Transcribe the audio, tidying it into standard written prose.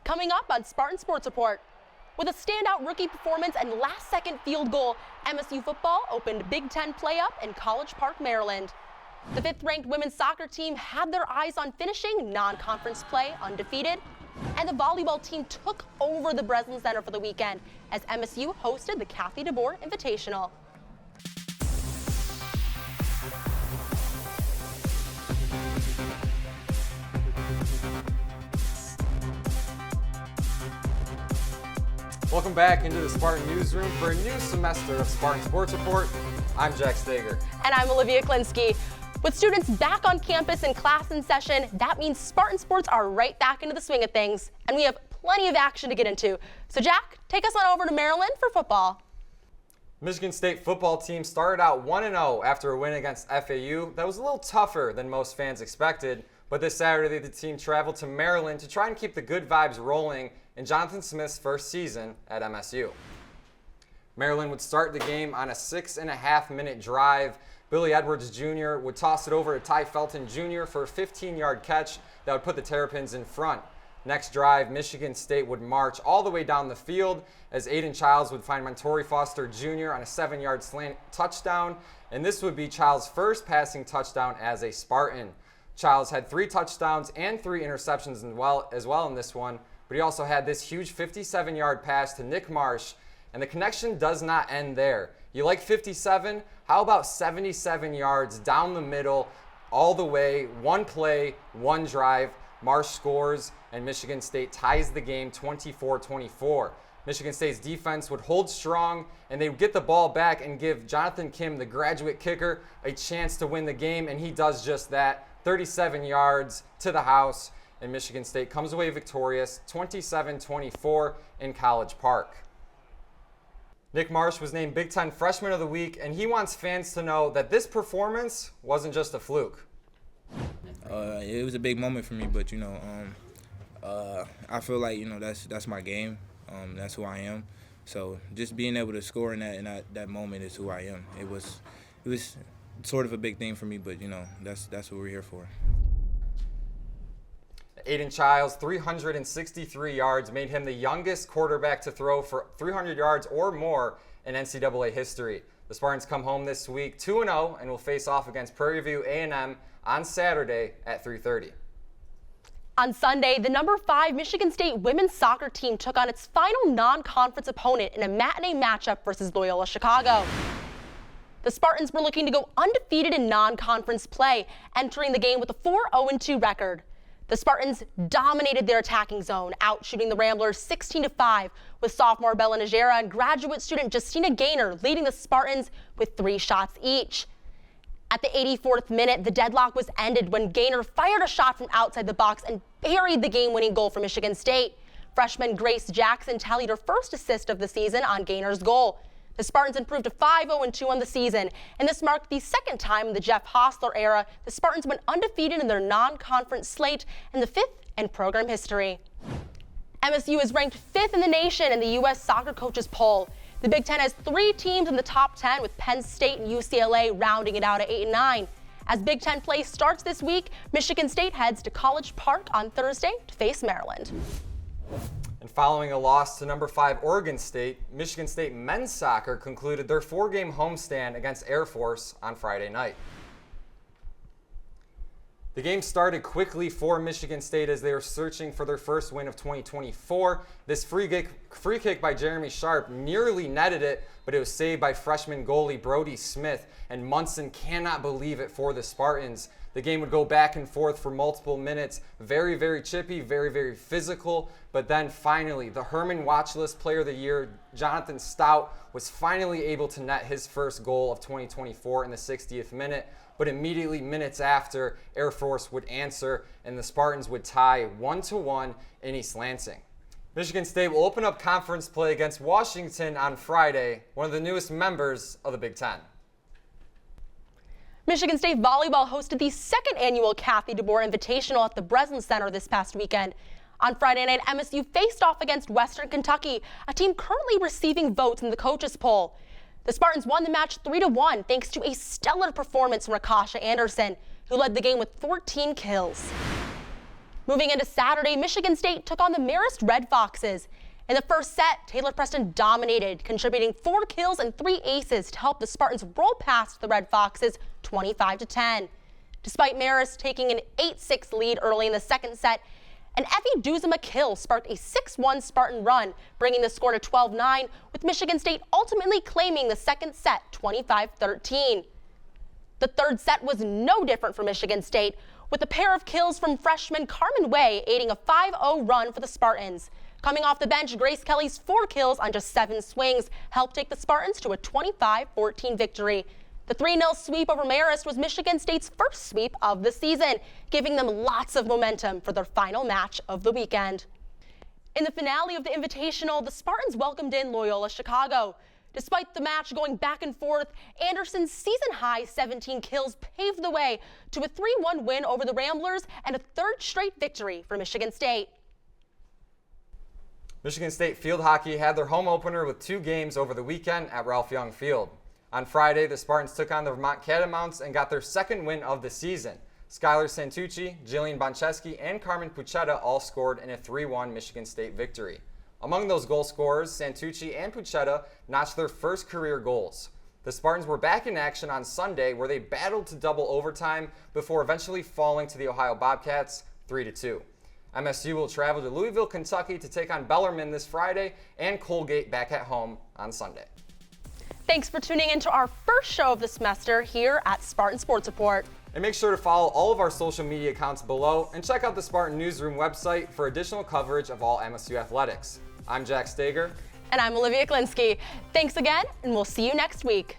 Coming up on Spartan Sports Report. With a standout rookie performance and last-second field goal, MSU football opened Big Ten play-up in College Park, Maryland. The 5th-ranked women's soccer team had their eyes on finishing non-conference play undefeated. And the volleyball team took over the Breslin Center for the weekend as MSU hosted the Kathy DeBoer Invitational. Welcome back into the Spartan Newsroom for a new semester of Spartan Sports Report. I'm Jack Stager. And I'm Olivia Klinsky. With students back on campus and class in session, that means Spartan Sports are right back into the swing of things, and we have plenty of action to get into. So Jack, take us on over to Maryland for football. Michigan State football team started out 1-0 after a win against FAU. That was a little tougher than most fans expected, but this Saturday the team traveled to Maryland to try and keep the good vibes rolling in Jonathan Smith's first season at MSU. Maryland would start the game on a 6.5-minute drive. Billy Edwards Jr. would toss it over to Ty Felton Jr. for a 15-yard catch that would put the Terrapins in front. Next drive, Michigan State would march all the way down the field as Aiden Childs would find Montori Foster Jr. on a 7-yard slant touchdown, and this would be Childs' first passing touchdown as a Spartan. Childs had 3 touchdowns and 3 interceptions as well in this one, but he also had this huge 57-yard pass to Nick Marsh, and the connection does not end there. You like 57? How about 77 yards down the middle, all the way, one play, one drive, Marsh scores, and Michigan State ties the game 24-24. Michigan State's defense would hold strong, and they would get the ball back and give Jonathan Kim, the graduate kicker, a chance to win the game, and he does just that. 37 yards to the house, and Michigan State comes away victorious 27-24 in College Park. Nick Marsh was named Big Ten Freshman of the Week, and he wants fans to know that this performance wasn't just a fluke. It was a big moment for me, but I feel like that's my game. That's who I am. So just being able to score in that moment is who I am. It was sort of a big thing for me, but that's what we're here for. Aiden Childs, 363 yards, made him the youngest quarterback to throw for 300 yards or more in NCAA history. The Spartans come home this week 2-0 and will face off against Prairie View A&M on Saturday at 3:30. On Sunday, the number 5 Michigan State women's soccer team took on its final non-conference opponent in a matinee matchup versus Loyola Chicago. The Spartans were looking to go undefeated in non-conference play, entering the game with a 4-0-2 record. The Spartans dominated their attacking zone, out-shooting the Ramblers 16-5, with sophomore Bella Najera and graduate student Justina Gaynor leading the Spartans with 3 shots each. At the 84th minute, the deadlock was ended when Gaynor fired a shot from outside the box and buried the game-winning goal for Michigan State. Freshman Grace Jackson tallied her first assist of the season on Gaynor's goal. The Spartans improved to 5-0-2 on the season, and this marked the second time in the Jeff Hostler era the Spartans went undefeated in their non-conference slate and the 5th in program history. MSU is ranked 5th in the nation in the U.S. Soccer Coaches Poll. The Big Ten has 3 teams in the top 10, with Penn State and UCLA rounding it out at 8 and 9. As Big Ten play starts this week, Michigan State heads to College Park on Thursday to face Maryland. And following a loss to number 5 Oregon State, Michigan State men's soccer concluded their 4-game homestand against Air Force on Friday night. The game started quickly for Michigan State as they were searching for their first win of 2024. This free kick by Jeremy Sharp nearly netted it, but it was saved by freshman goalie Brody Smith, and Munson cannot believe it for the Spartans. The game would go back and forth for multiple minutes, very, very chippy, very, very physical, but then finally, the Herman Watchlist Player of the Year, Jonathan Stout, was finally able to net his first goal of 2024 in the 60th minute. But immediately minutes after, Air Force would answer and the Spartans would tie 1-1 in East Lansing. Michigan State will open up conference play against Washington on Friday, one of the newest members of the Big Ten. Michigan State volleyball hosted the 2nd annual Kathy DeBoer Invitational at the Breslin Center this past weekend. On Friday night, MSU faced off against Western Kentucky, a team currently receiving votes in the coaches poll. The Spartans won the match 3-1 thanks to a stellar performance from Rakasha Anderson, who led the game with 14 kills. Moving into Saturday, Michigan State took on the Marist Red Foxes. In the first set, Taylor Preston dominated, contributing 4 kills and 3 aces to help the Spartans roll past the Red Foxes 25-10. Despite Marist taking an 8-6 lead early in the second set, an Effie Duzema kill sparked a 6-1 Spartan run, bringing the score to 12-9, with Michigan State ultimately claiming the second set 25-13. The third set was no different for Michigan State, with a pair of kills from freshman Carmen Way aiding a 5-0 run for the Spartans. Coming off the bench, Grace Kelly's 4 kills on just 7 swings helped take the Spartans to a 25-14 victory. The 3-0 sweep over Marist was Michigan State's first sweep of the season, giving them lots of momentum for their final match of the weekend. In the finale of the Invitational, the Spartans welcomed in Loyola Chicago. Despite the match going back and forth, Anderson's season-high 17 kills paved the way to a 3-1 win over the Ramblers and a third straight victory for Michigan State. Michigan State field hockey had their home opener with 2 games over the weekend at Ralph Young Field. On Friday, the Spartans took on the Vermont Catamounts and got their second win of the season. Skylar Santucci, Jillian Boncheski, and Carmen Puchetta all scored in a 3-1 Michigan State victory. Among those goal scorers, Santucci and Puchetta notched their first career goals. The Spartans were back in action on Sunday, where they battled to double overtime before eventually falling to the Ohio Bobcats 3-2. MSU will travel to Louisville, Kentucky to take on Bellarmine this Friday and Colgate back at home on Sunday. Thanks for tuning in to our first show of the semester here at Spartan Sports Report. And make sure to follow all of our social media accounts below and check out the Spartan Newsroom website for additional coverage of all MSU athletics. I'm Jack Stager. And I'm Olivia Klinsky. Thanks again, and we'll see you next week.